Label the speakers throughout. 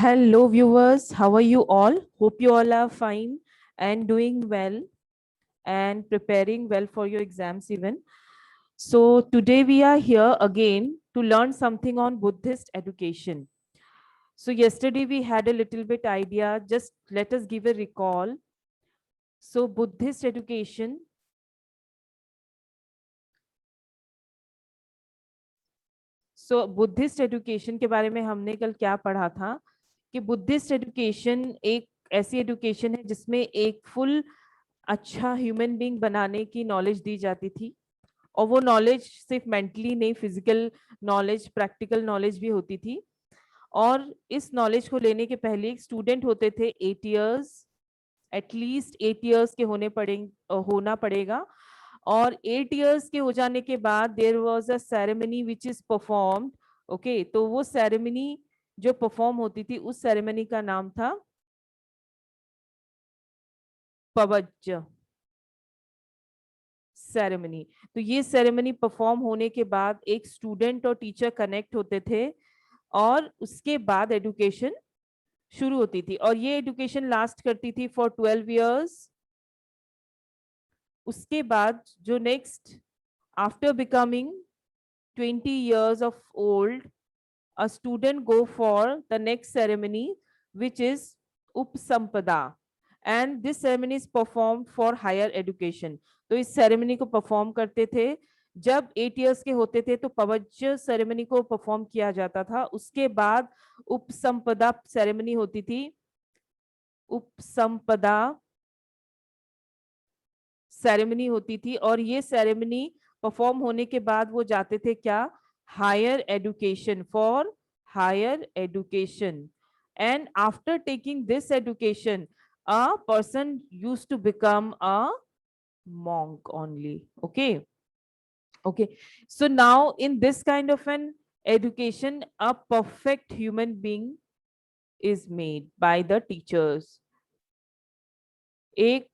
Speaker 1: Hello, viewers. How are you all? Hope you all are fine and doing well and preparing well for your exams even. So today we are here again to learn something on Buddhist education. So yesterday we had a little bit idea. Just let us give a recall. So Buddhist education. So Buddhist education के बारे में हमने कल क्या पढ़ा था कि Buddhist education एक ऐसी एजुकेशन है जिसमें एक फुल अच्छा ह्यूमन बीइंग बनाने की नॉलेज दी जाती थी और वो नॉलेज सिर्फ मेंटली नहीं, फिजिकल नॉलेज, प्रैक्टिकल नॉलेज भी होती थी। और इस नॉलेज को लेने के पहले एक स्टूडेंट होते थे 8 इयर्स, एटलीस्ट 8 इयर्स के होना पड़ेगा। और 8 इयर्स के हो जाने के बाद there was a ceremony which is performed. Okay, तो वो सेरेमनी जो परफॉर्म होती थी उस सेरेमनी का नाम था पवज्ज सेरेमनी। तो ये सेरेमनी परफॉर्म होने के बाद एक स्टूडेंट और टीचर कनेक्ट होते थे और उसके बाद एजुकेशन शुरू होती थी और ये एजुकेशन लास्ट करती थी फॉर 12 इयर्स। उसके बाद जो next after becoming 20 years of old, a student go for the next ceremony, which is Upsampada. And this ceremony is performed for higher education. तो इस सेरेमनी को परफॉर्म करते थे जब 8 इयर्स के होते थे, तो पवज्ज सेरेमनी को परफॉर्म किया जाता था। उसके बाद उपसंपदा सेरेमनी होती थी। उपसंपदा सेरेमनी होती थी और ये सेरेमनी परफॉर्म होने के बाद वो जाते थे क्या, higher education, for higher education. And after taking this education a person used to become a monk only. Okay, so now in this kind of an education a perfect human being is made by the teachers. एक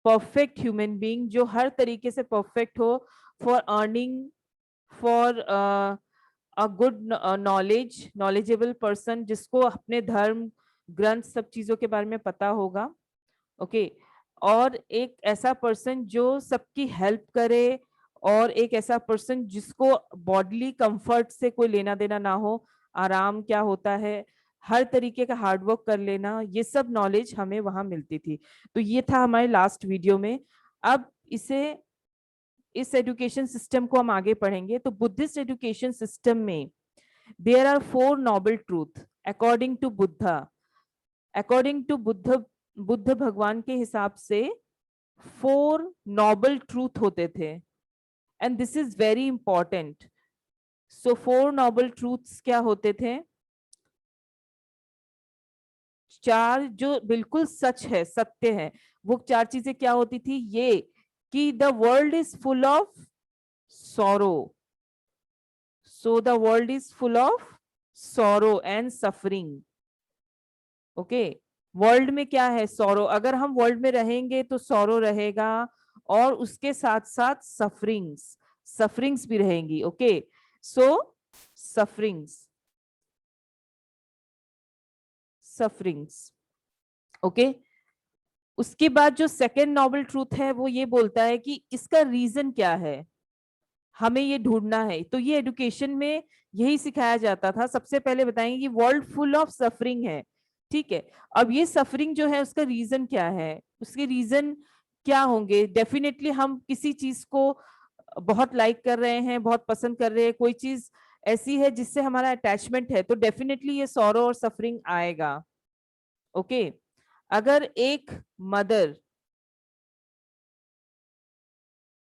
Speaker 1: perfect human being जो हर तरीके से perfect हो, for earning, for a good knowledgeable person, जिसको अपने धर्म ग्रंथ सब चीजों के बारे में पता होगा। ओके, और एक ऐसा पर्सन जो सबकी हेल्प करे और एक ऐसा पर्सन जिसको बॉडीली कंफर्ट से कोई लेना देना ना हो, आराम क्या होता है, हर तरीके का हार्डवर्क कर लेना, ये सब नॉलेज हमें वहां मिलती थी। तो ये था हमारे लास्ट वीडियो में। अब इस एजुकेशन सिस्टम को हम आगे पढ़ेंगे। तो बुद्धिस्ट एजुकेशन सिस्टम में there are 4 noble truth according to Buddha. According to Buddha भगवान के हिसाब से 4 नोबल ट्रूथ होते थे and this is very important. So 4 noble truths क्या होते थे? 4 जो बिल्कुल सच है, सत्य है। वो 4 चीजें क्या होती थी? ये कि the world is full of sorrow, so the world is full of sorrow and suffering. Okay, world में क्या है? सॉरो। अगर हम वर्ल्ड में रहेंगे तो सॉरो रहेगा और उसके साथ साथ सफरिंग्स भी रहेंगी। ओके, सो सफरिंग्स। ओके, उसके बाद जो सेकेंड नोबल ट्रूथ है वो ये बोलता है कि इसका रीजन क्या है, हमें ये ढूंढना है। तो ये एजुकेशन में यही सिखाया जाता था। सबसे पहले बताएंगे कि वर्ल्ड फुल ऑफ सफरिंग है, ठीक है। अब ये सफरिंग जो है उसका रीजन क्या है, उसके रीजन क्या होंगे? डेफिनेटली हम किसी चीज को बहुत लाइक कर रहे हैं, बहुत पसंद कर रहे हैं, कोई चीज ऐसी है जिससे हमारा अटैचमेंट है, तो डेफिनेटली ये सॉरो और सफरिंग आएगा। ओके, अगर एक मदर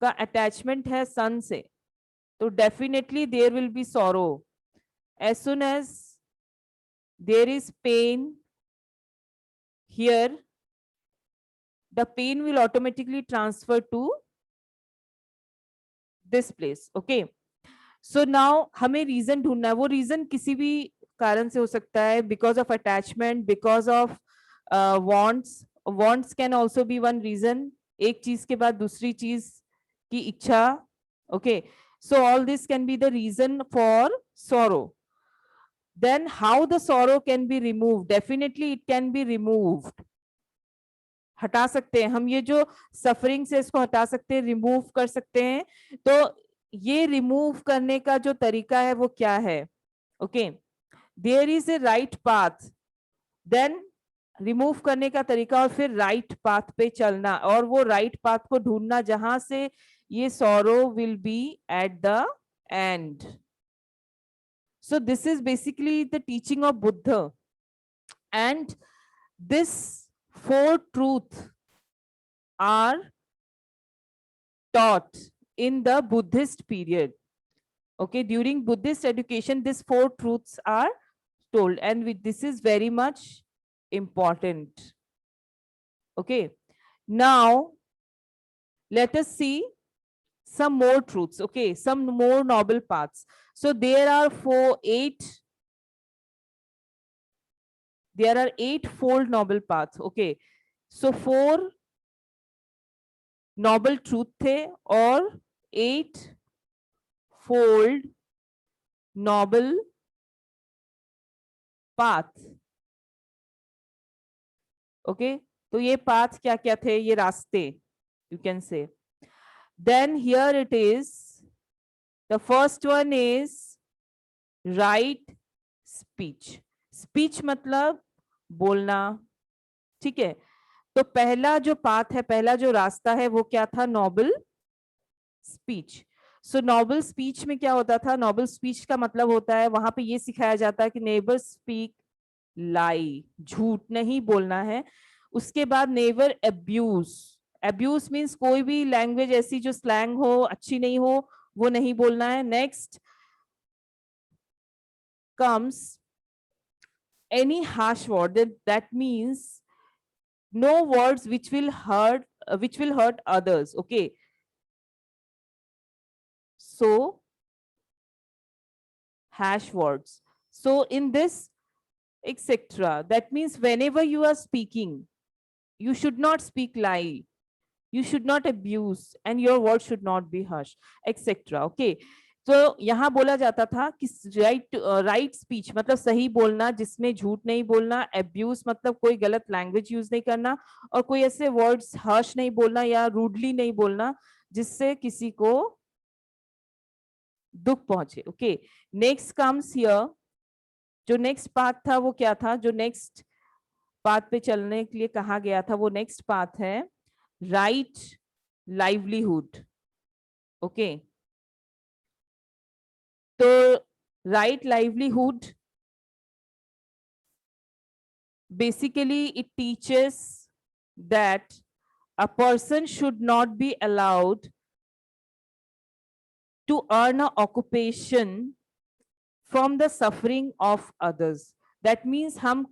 Speaker 1: का अटैचमेंट है सन से, तो definitely there will be sorrow. As soon as there is pain here, the pain will automatically transfer to this place. Okay, so now हमें रीजन ढूंढना है। वो रीजन किसी भी कारण से हो सकता है, because of attachment, because of wants can also be one reason, एक चीज के बाद दूसरी चीज की इच्छा। Okay, so all this can be the reason for sorrow. Then how the sorrow can be removed? Definitely it can be removed. हटा सकते हैं हम, ये जो सफरिंग से इसको हटा सकते हैं, रिमूव कर सकते हैं। तो ये रिमूव करने का जो तरीका है वो क्या है? Okay, there is a right path, then remove करने का तरीका और फिर राइट पाथ पे चलना, और वो राइट पाथ को ढूंढना जहां से ये sorrow will be at the end. So this is basically the teaching of Buddha, and this four truths are taught in the Buddhist period. Okay, during Buddhist education, these four truths are told, and this is very much important. Okay, now let us see some more truths. Okay, some more noble paths. So there are there are eightfold noble paths. Okay, so 4 noble truth थे और 8-fold noble path. Okay, तो ये path क्या क्या थे? ये रास्ते, you can say. Then here it is. The first one is right speech. Speech मतलब बोलना, ठीक है। तो पहला जो पाथ है, पहला जो रास्ता है वो क्या था? Noble speech. So noble speech में क्या होता था? नोबल स्पीच का मतलब होता है, वहां पे ये सिखाया जाता है कि नेवर स्पीक लाई, झूठ नहीं बोलना है। उसके बाद नेवर एब्यूज। एब्यूज मीन्स कोई भी लैंग्वेज ऐसी जो स्लैंग हो, अच्छी नहीं हो, वो नहीं बोलना है। Next comes any harsh word, that means no words which will hurt others. Okay, so harsh words. So in this etc, that means whenever you are speaking, you should not speak lie, you should not abuse, and your words should not be harsh, etc. Okay, तो यहाँ बोला जाता था कि right speech मतलब सही बोलना, जिसमें झूठ नहीं बोलना। एब्यूज मतलब कोई गलत लैंग्वेज यूज नहीं करना, और कोई ऐसे वर्ड्स हर्ष नहीं बोलना या रूडली नहीं बोलना जिससे किसी को दुख पहुंचे। ओके, नेक्स्ट कम्स हियर, जो नेक्स्ट पाथ था वो क्या था? जो नेक्स्ट पाथ पे चलने के लिए कहा गया था वो नेक्स्ट पाथ है राइट लाइवलीहुड। ओके, तो right livelihood basically it teaches that a person should not be allowed to earn an occupation from the suffering of others. That means हम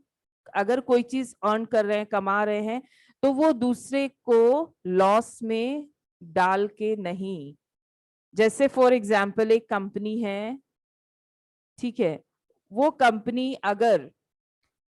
Speaker 1: अगर कोई चीज अर्न कर रहे हैं, कमा रहे हैं, तो वो दूसरे को लॉस में डाल के नहीं। जैसे फॉर एग्जाम्पल एक कंपनी है, ठीक है, वो कंपनी अगर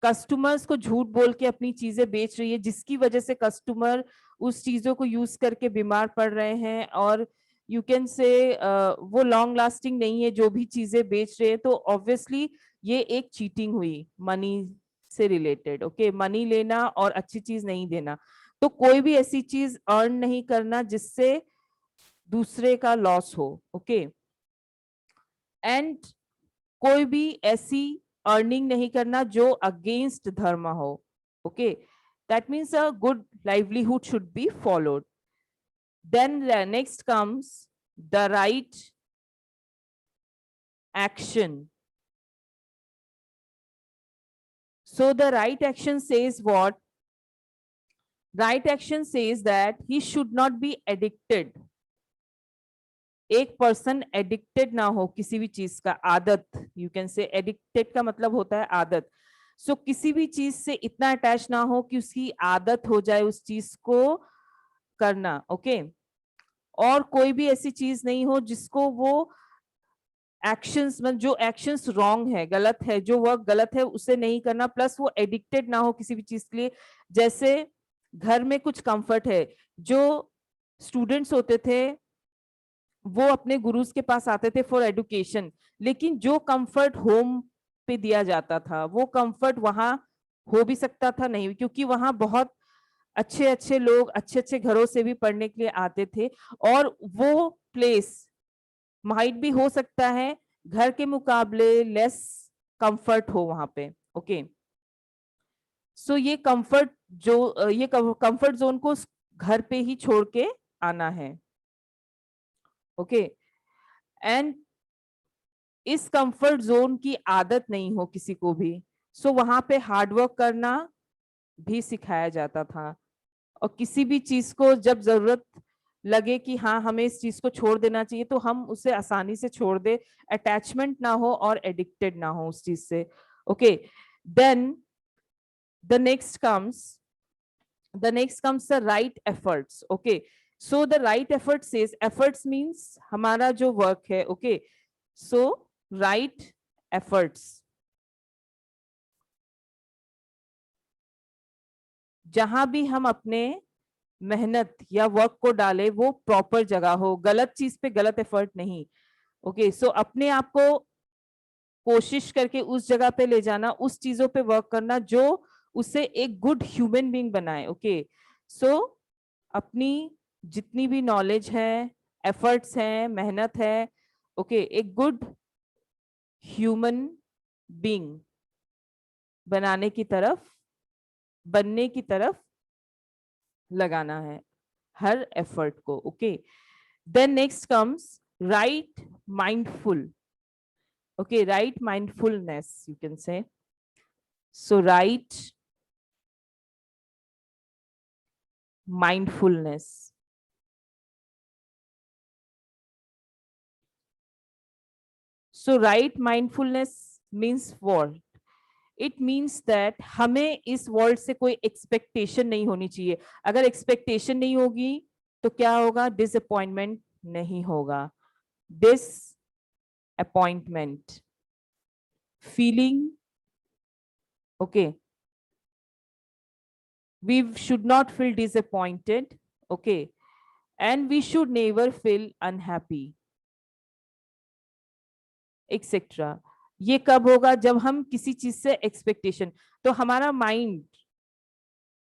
Speaker 1: कस्टमर्स को झूठ बोल के अपनी चीजें बेच रही है, जिसकी वजह से कस्टमर उस चीजों को यूज करके बीमार पड़ रहे हैं, और यू कैन से वो लॉन्ग लास्टिंग नहीं है जो भी चीजें बेच रहे हैं, तो ऑब्वियसली ये एक चीटिंग हुई मनी से रिलेटेड। ओके, मनी लेना और अच्छी चीज नहीं देना। तो कोई भी ऐसी चीज अर्न नहीं करना जिससे दूसरे का लॉस हो। ओके, एंड कोई भी ऐसी अर्निंग नहीं करना जो अगेंस्ट धर्म हो। Okay, that means a good livelihood should be followed. Then next comes the right action. So the right action says what? Right action says that he should not be addicted. एक person addicted ना हो किसी भी चीज का, आदत, you can से addicted का मतलब होता है आदत। सो किसी भी चीज से इतना अटैच ना हो कि उसकी आदत हो जाए उस चीज को करना। ओके, और कोई भी ऐसी चीज नहीं हो जिसको वो एक्शंस में, जो एक्शंस रॉन्ग है, गलत है, जो वर्क गलत है उसे नहीं करना, प्लस वो एडिक्टेड ना हो किसी भी चीज के लिए। जैसे घर में कुछ कंफर्ट है, जो स्टूडेंट्स होते थे वो अपने गुरुज के पास आते थे फॉर एडुकेशन, लेकिन जो कंफर्ट होम पे दिया जाता था, वो कंफर्ट वहां हो भी सकता था, नहीं, क्योंकि वहां बहुत अच्छे अच्छे लोग अच्छे अच्छे घरों से भी पढ़ने के लिए आते थे, और वो प्लेस माइट भी हो सकता है घर के मुकाबले लेस कंफर्ट हो वहां पे। ओके, सो ये कंफर्ट ये कंफर्ट जोन को घर पे ही छोड़ के आना है। ओके, एंड इस कंफर्ट जोन की आदत नहीं हो किसी को भी, सो वहां पे हार्डवर्क करना भी सिखाया जाता था, और किसी भी चीज को जब जरूरत लगे कि हाँ हमें इस चीज को छोड़ देना चाहिए, तो हम उसे आसानी से छोड़ दे, अटैचमेंट ना हो और एडिक्टेड ना हो उस चीज से। Okay, then the next comes the right efforts. Okay, so the right effort says, efforts means हमारा जो work है. Okay, so right efforts, जहां भी हम अपने मेहनत या वर्क को डाले वो प्रॉपर जगह हो, गलत चीज पे गलत एफर्ट नहीं। ओके, सो अपने आप को कोशिश करके उस जगह पे ले जाना, उस चीजों पे वर्क करना जो उसे एक गुड ह्यूमन बीइंग बनाए। ओके, सो अपनी जितनी भी नॉलेज है, एफर्ट्स हैं, मेहनत है, ओके, एक गुड ह्यूमन बीइंग बनाने की तरफ, बनने की तरफ लगाना है हर एफर्ट को। Okay, then next comes right mindful. Okay, right mindfulness you can say, so right mindfulness. So right mindfulness means what? It means that हमें इस वर्ल्ड से कोई एक्सपेक्टेशन नहीं होनी चाहिए। अगर एक्सपेक्टेशन नहीं होगी तो क्या होगा? डिसअपॉइंटमेंट नहीं होगा। Disappointment feeling, okay, we should not feel disappointed, okay, and we should never feel unhappy, etcetera. ये कब होगा? जब हम किसी चीज से एक्सपेक्टेशन, तो हमारा माइंड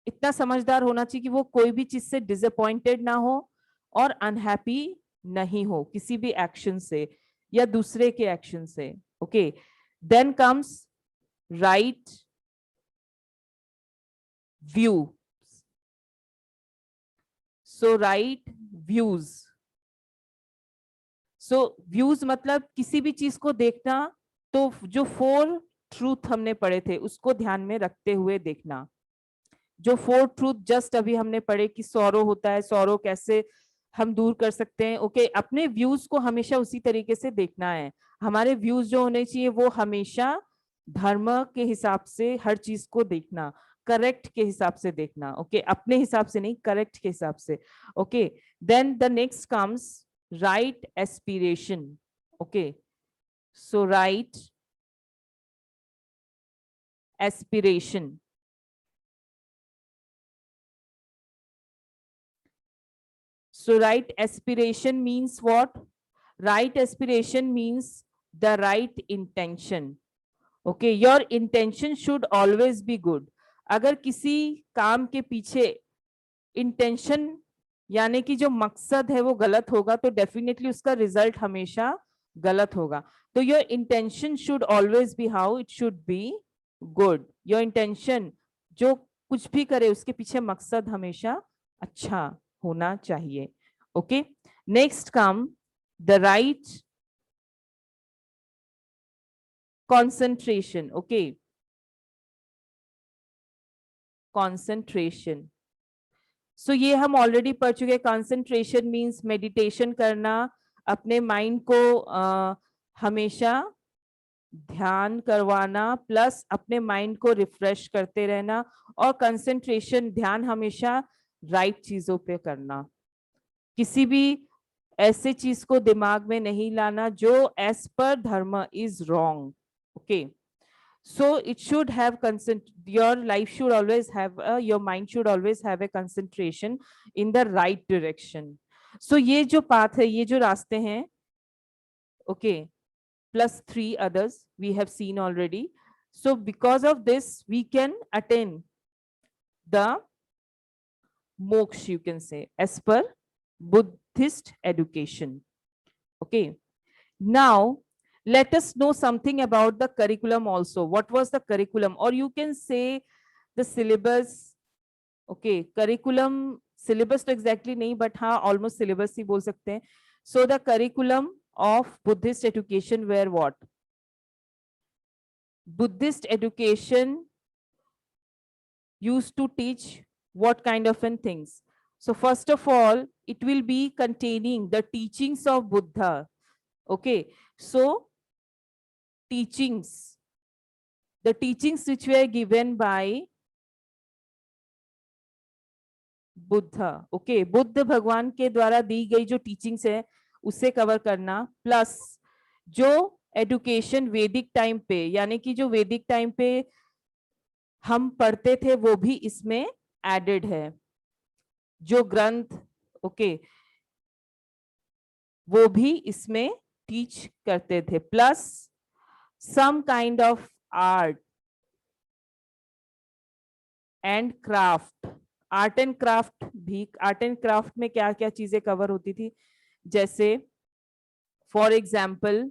Speaker 1: इतना समझदार होना चाहिए कि वो कोई भी चीज से डिसअपॉइंटेड ना हो और अनहैप्पी नहीं हो किसी भी एक्शन से या दूसरे के एक्शन से। Okay, then comes right view. So right views, so views मतलब किसी भी चीज को देखना, तो जो 4 ट्रूथ हमने पढ़े थे उसको ध्यान में रखते हुए देखना। जो 4 ट्रूथ जस्ट अभी हमने पढ़े कि सौरो होता है, सौरो कैसे हम दूर कर सकते हैं। ओके, अपने व्यूज को हमेशा उसी तरीके से देखना है। हमारे व्यूज जो होने चाहिए वो हमेशा धर्म के हिसाब से हर चीज को देखना, करेक्ट के हिसाब से देखना। ओके, अपने हिसाब से नहीं, करेक्ट के हिसाब से। Okay, then the next comes right aspiration. Okay, so right aspiration, so right aspiration means what? Right aspiration means the right intention. Okay, your intention should always be good. अगर किसी काम के पीछे इंटेंशन यानी कि जो मकसद है वो गलत होगा तो डेफिनेटली उसका रिजल्ट हमेशा गलत होगा। तो your intention should always be how it should be good. Your intention जो कुछ भी करे उसके पीछे मकसद हमेशा अच्छा होना चाहिए। Okay, next come the right concentration. Okay, concentration, so ये हम ऑलरेडी पढ़ चुके हैं। कंसंट्रेशन मींस मेडिटेशन करना, अपने माइंड को हमेशा ध्यान करवाना, प्लस अपने माइंड को रिफ्रेश करते रहना, और कंसंट्रेशन ध्यान हमेशा राइट चीजों पे करना, किसी भी ऐसे चीज को दिमाग में नहीं लाना जो एज पर धर्म is wrong. Okay, so it should have your life should always have your mind should always have a concentration in the right direction. So ये जो पाथ है, ये जो रास्ते हैं, okay, plus 3 others we have seen already. So because of this, we can attain the moksha, you can say, as per Buddhist education. Okay. Now, let us know something about the curriculum also. What was the curriculum? Or you can say the syllabus. Okay, curriculum, syllabus तो exactly नहीं, but हाँ almost syllabus ही बोल सकते हैं. So the curriculum of Buddhist education were what? Buddhist education used to teach what kind of things? So first of all, it will be containing the teachings of Buddha. Okay, so teachings, the teachings which were given by Buddha. Okay, Buddha भगवान के द्वारा दी गई जो teachings है उसे cover करना, plus जो education वैदिक टाइम पे, यानी कि जो वैदिक टाइम पे हम पढ़ते थे वो भी इसमें एडेड है. जो ग्रंथ, ओके, वो भी इसमें टीच करते थे, plus some kind of art and craft. Art and craft भी, आर्ट एंड क्राफ्ट में क्या क्या चीजें कवर होती थी, जैसे फॉर एग्जाम्पल,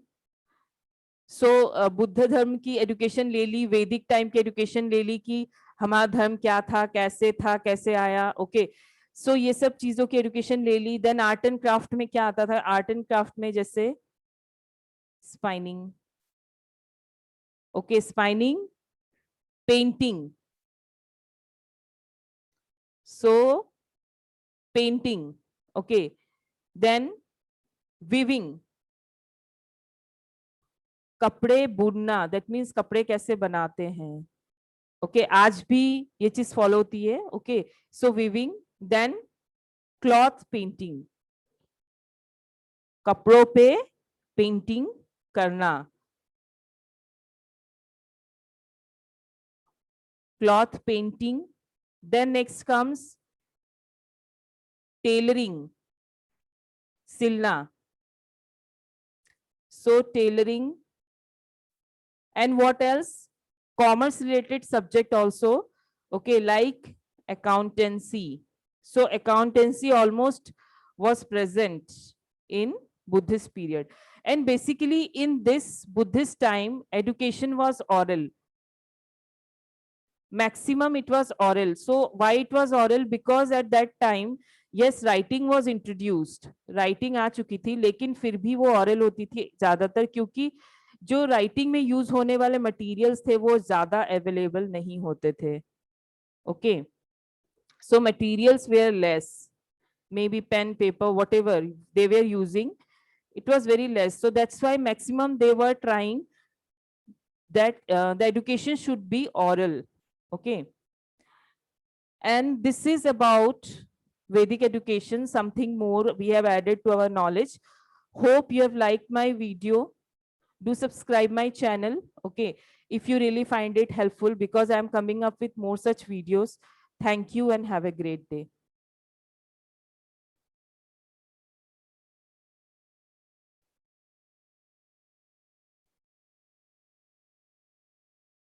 Speaker 1: सो बुद्ध धर्म की एजुकेशन ले ली, वैदिक टाइम की एजुकेशन ले ली कि हमारा धर्म क्या था, कैसे आया. ओके, सो ये सब चीजों की एजुकेशन ले ली. देन आर्ट एंड क्राफ्ट में क्या आता था? आर्ट एंड क्राफ्ट में जैसे spinning, okay, spinning, painting, so painting, okay, then weaving, कपड़े बुनना, that means कपड़े कैसे बनाते हैं. ओके, आज भी ये चीज फॉलो होती है. ओके, सो weaving, then cloth painting, कपड़ों पे पेंटिंग करना, cloth painting. Then next comes tailoring, सिलना. So tailoring, and what else? Commerce related subject also, okay, like accountancy. So accountancy almost was present in Buddhist period. And basically in this Buddhist time, education was oral. Maximum it was oral. So why it was oral? Because at that time, yes, writing was introduced. Writing आ चुकी थी, लेकिन फिर भी वो oral होती थी ज्यादातर, क्योंकि जो राइटिंग में यूज होने वाले मटेरियल्स थे वो ज्यादा अवेलेबल नहीं होते थे. Okay, so materials were less, maybe pen, paper, whatever they were using, it was very less. So that's why maximum they were trying that the education should be oral. Okay, and this is about Vedic education. Something more we have added to our knowledge. Hope you have liked my video. Do subscribe my channel. Okay, if you really find it helpful, because I am coming up with more such videos. Thank you and have a great day.